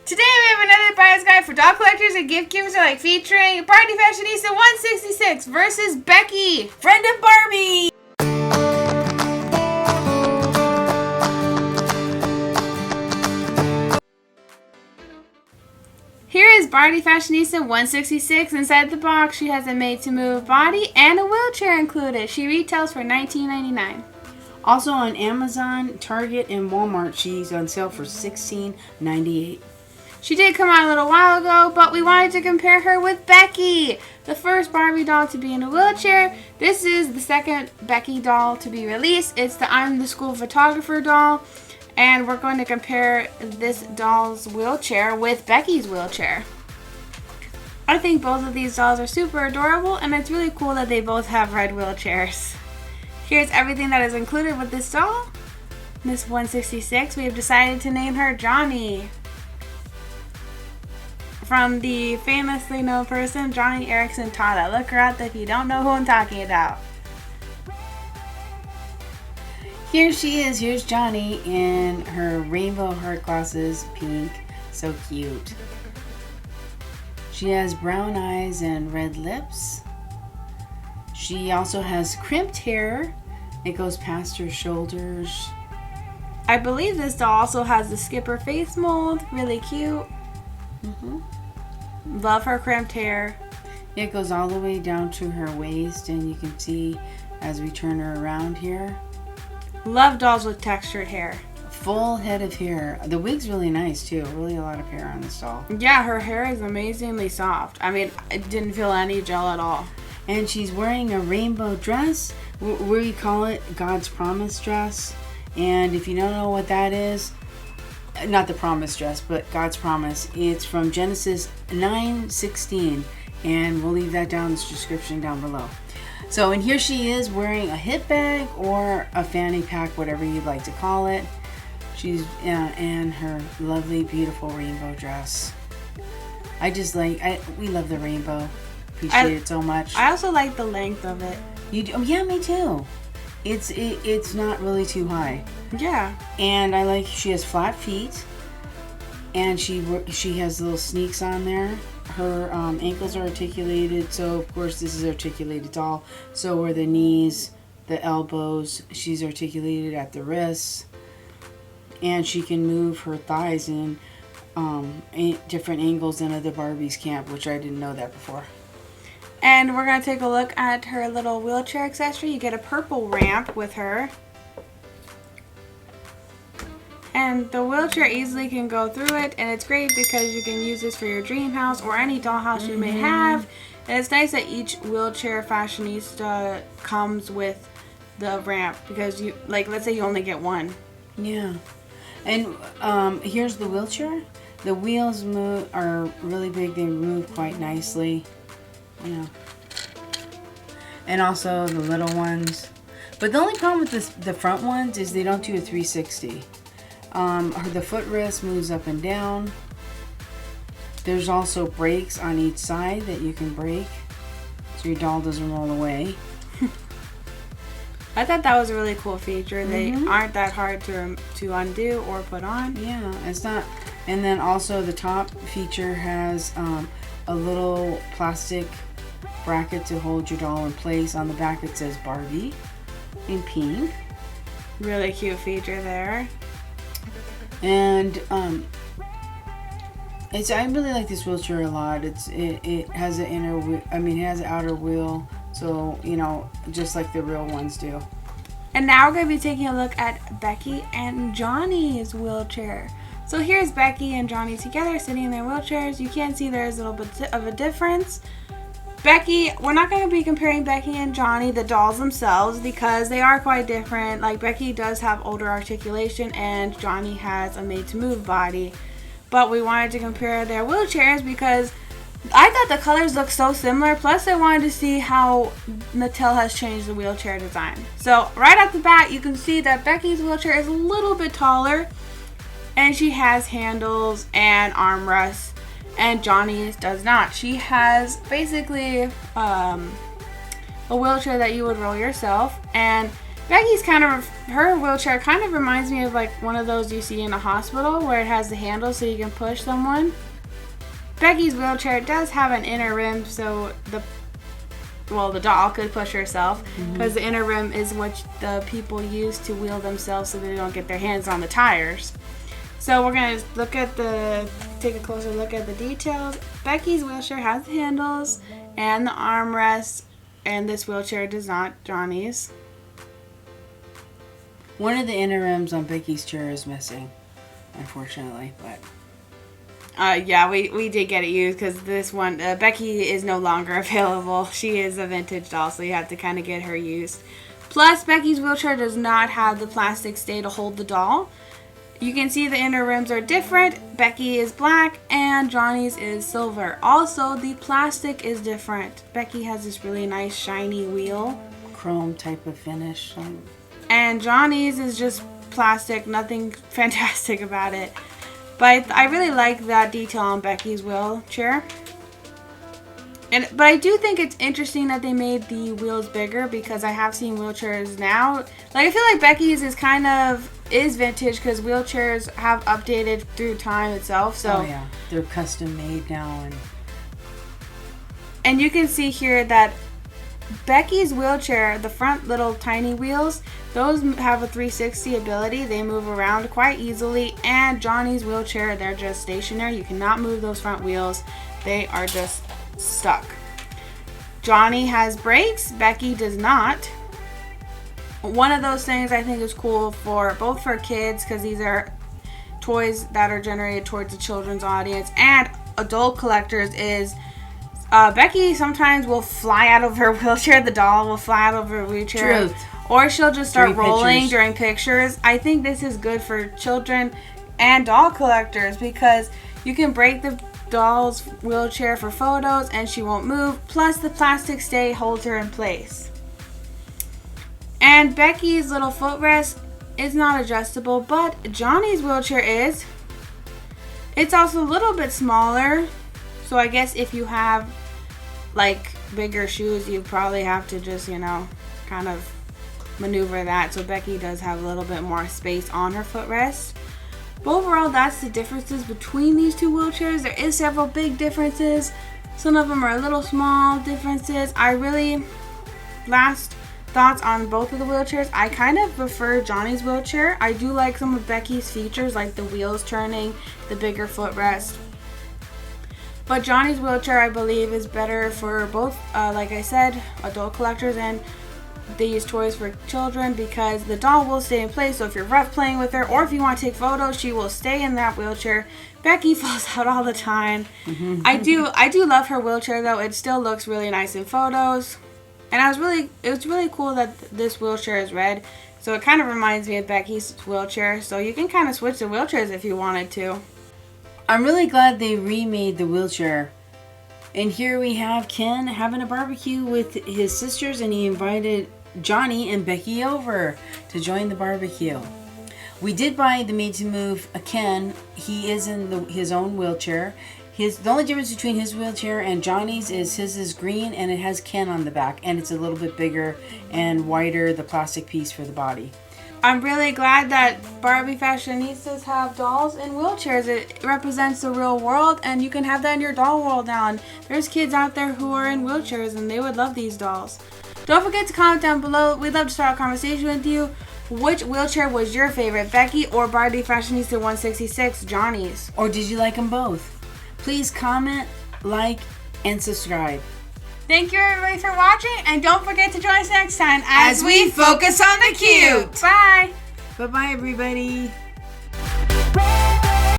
Today we have another buyer's guide for doll collectors and gift givers alike, featuring Barbie Fashionista 166 versus Becky, friend of Barbie. Here is Barbie Fashionista 166. Inside the box, she has a made-to-move body and a wheelchair included. She retails for $19.99. Also on Amazon, Target, and Walmart, she's on sale for $16.98. She did come out a little while ago, but we wanted to compare her with Becky, the first Barbie doll to be in a wheelchair. This is the second Becky doll to be released. It's the I'm the School Photographer doll, and we're going to compare this doll's wheelchair with Becky's wheelchair. I think both of these dolls are super adorable, and it's really cool that they both have red wheelchairs. Here's everything that is included with this doll. Miss 166, we have decided to name her Johnny, from the famously known person Johnny Erickson Tada. Look her up if you don't know who I'm talking about. Here she is. Here's Johnny in her rainbow heart glasses, pink. So cute. She has brown eyes and red lips. She also has crimped hair. It goes past her shoulders. I believe this doll also has the Skipper face mold. Really cute. Love her crimped hair. It goes all the way down to her waist, and you can see as we turn her around here. Love dolls with textured hair. Full head of hair. The wig's really nice too. Really a lot of hair on this doll. Yeah, her hair is amazingly soft. I mean, it didn't feel any gel at all. And she's wearing a rainbow dress. We call it God's Promise dress. And if you don't know what that is, not the promise dress, but God's Promise. It's from Genesis 9:16, and we'll leave that down in the description down below. So, and here she is wearing a hip bag or a fanny pack, whatever you'd like to call it. She's in her lovely, beautiful rainbow dress. We love the rainbow. Appreciate it so much. I also like the length of it. You do? Oh, yeah, me too. It's not really too high. Yeah. And I like she has flat feet, and she has little sneaks on there. Her ankles are articulated, so of course this is articulated doll. So are the knees, the elbows. She's articulated at the wrists, and she can move her thighs in different angles than other Barbies can't, which I didn't know that before. And we're going to take a look at her little wheelchair accessory. You get a purple ramp with her. And the wheelchair easily can go through it, and it's great because you can use this for your dream house or any dollhouse you may have. And it's nice that each wheelchair fashionista comes with the ramp, because you, like, let's say you only get one. Yeah. And here's the wheelchair. The wheels are really big. They move quite nicely. Yeah. And also the little ones. But the only problem with the front ones is they don't do a 360. The footrest moves up and down. There's also brakes on each side that you can brake, so your doll doesn't roll away. I thought that was a really cool feature. They aren't that hard to undo or put on. Yeah, it's not. And then also the top feature has a little plastic bracket to hold your doll in place. On the back it says Barbie in pink. Really cute feature there. And I really like this wheelchair a lot. It has an it has an outer wheel, so just like the real ones do. And now we're going to be taking a look at Becky and Johnny's wheelchair. So here's Becky and Johnny together sitting in their wheelchairs. You can see there's a little bit of a difference. We're not going to be comparing Becky and Johnny, the dolls themselves, because they are quite different. Like, Becky does have older articulation and Johnny has a made-to-move body. But we wanted to compare their wheelchairs because I thought the colors looked so similar. Plus, I wanted to see how Mattel has changed the wheelchair design. So, right off the bat, you can see that Becky's wheelchair is a little bit taller, and she has handles and armrests. And Johnny's does not. She has basically a wheelchair that you would roll yourself, and Becky's her wheelchair kind of reminds me of like one of those you see in a hospital where it has the handle so you can push someone. Becky's wheelchair does have an inner rim, so the doll could push herself, because the inner rim is what the people use to wheel themselves so they don't get their hands on the tires. So we're going to take a closer look at the details. Becky's wheelchair has the handles and the armrests, and this wheelchair does not, Johnny's. One of the inner rims on Becky's chair is missing, unfortunately, but... Yeah, we did get it used because this one, Becky is no longer available. She is a vintage doll, so you have to kind of get her used. Plus, Becky's wheelchair does not have the plastic stay to hold the doll. You can see the inner rims are different. Becky is black and Johnny's is silver. Also, the plastic is different. Becky has this really nice shiny wheel. Chrome type of finish. And Johnny's is just plastic, nothing fantastic about it. But I really like that detail on Becky's wheelchair. But I do think it's interesting that they made the wheels bigger, because I have seen wheelchairs now. Like, I feel like Becky's is vintage because wheelchairs have updated through time itself. So oh yeah, they're custom made now, and you can see here that Becky's wheelchair, the front little tiny wheels, those have a 360 ability. They move around quite easily. And Johnny's wheelchair, they're just stationary. You cannot move those front wheels. They are just stuck. Johnny has brakes. Becky does not. One of those things I think is cool for both for kids, because these are toys that are generated towards the children's audience, and adult collectors, is Becky sometimes will fly out of her wheelchair. The doll will fly out of her wheelchair. Truth. Or she'll just start During rolling pictures. during pictures. I think this is good for children and doll collectors, because you can break the doll's wheelchair for photos and she won't move. Plus, the plastic stay holds her in place. And Becky's little footrest is not adjustable, but Johnny's wheelchair is. It's also a little bit smaller. So I guess if you have like bigger shoes, you probably have to just, kind of maneuver that. So Becky does have a little bit more space on her footrest. But overall, that's the differences between these two wheelchairs. There is several big differences. Some of them are a little small differences. Last thoughts on both of the wheelchairs. I kind of prefer Johnny's wheelchair. I do like some of Becky's features, like the wheels turning, the bigger footrest. But Johnny's wheelchair, I believe, is better for both, like I said, adult collectors, and they use toys for children, because the doll will stay in place. So if you're rough playing with her, or if you want to take photos, she will stay in that wheelchair. Becky falls out all the time. I do love her wheelchair, though. It still looks really nice in photos. And it was really cool that this wheelchair is red. So it kind of reminds me of Becky's wheelchair. So you can kind of switch the wheelchairs if you wanted to. I'm really glad they remade the wheelchair. And here we have Ken having a barbecue with his sisters, and he invited Johnny and Becky over to join the barbecue. We did buy the Made to Move Ken. He is in his own wheelchair. The only difference between his wheelchair and Johnny's is his is green and it has Ken on the back, and it's a little bit bigger and wider, the plastic piece for the body. I'm really glad that Barbie fashionistas have dolls in wheelchairs. It represents the real world, and you can have that in your doll world now. And there's kids out there who are in wheelchairs, and they would love these dolls. Don't forget to comment down below. We'd love to start a conversation with you. Which wheelchair was your favorite, Becky or Barbie Fashionista 166, Johnny's? Or did you like them both? Please comment, like, and subscribe. Thank you everybody for watching, and don't forget to join us next time As we focus on the cute. Bye! Bye-bye, everybody.